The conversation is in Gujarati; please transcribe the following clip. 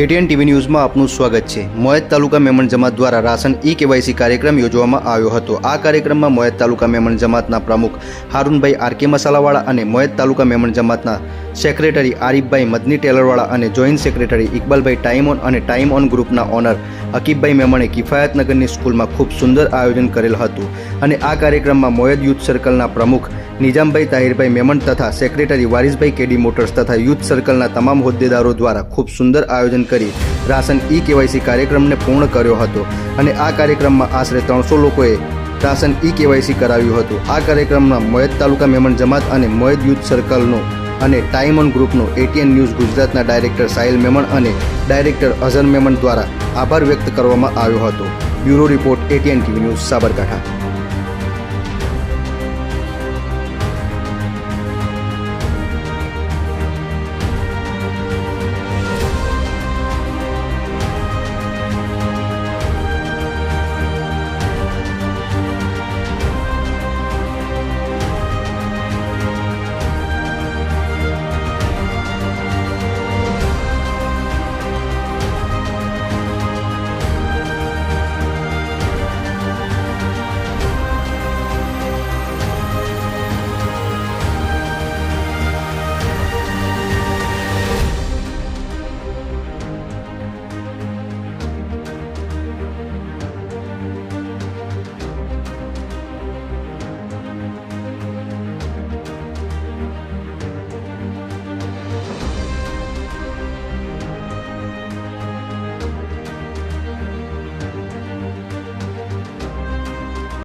એટીએન ટીવી ન્યૂઝમાં આપનું સ્વાગત છે। મોયત તાલુકા મેમણ જમાત દ્વારા રાશન કેવાયસી કાર્યક્રમ યોજવામાં આવ્યો હતો। આ કાર્યક્રમમાં મોયત તાલુકા મેમણ જમાતના પ્રમુખ હારૂનભાઈ આરકે મસાલાવાળા અને મોયત તાલુકા મેમણ જમાતના સેક્રેટરી આરીફભાઈ મદની ટેલરવાળા અને joint secretary Iqbalbhai time on અને ટાઈમ ઓન ગ્રુપના ઓનર અકીબભાઈ મેમણે કિફાયતનગરની સ્કૂલમાં ખૂબ સુંદર આયોજન કરેલ હતું અને આ કાર્યક્રમમાં મોયત યુથ સર્કલના પ્રમુખ નિજામભાઈ તાહિરભાઈ મેમણ તથા સેક્રેટરી વારિસભાઈ કેડી મોટર્સ તથા યુથ સર્કલના તમામ હોદ્દેદારો દ્વારા ખૂબ સુંદર આયોજન કરી રાશન કેવાયસી કાર્યક્રમને પૂર્ણ કર્યો હતો અને આ કાર્યક્રમમાં આશરે 300 લોકોએ રાશન કેવાયસી કરાવ્યું હતું। આ કાર્યક્રમમાં મોયત તાલુકા મેમણ જમાત અને મોયત યુથ સર્કલનો અને ટાઈમ ઓન ગ્રુપનો એટીએન ન્યૂઝ ગુજરાતના ડાયરેક્ટર સાહિલ મેમણ અને ડાયરેક્ટર અઝર મેમણ દ્વારા આભાર વ્યક્ત કરવામાં આવ્યો હતો। Bureau report ATN TV news Sabarkantha.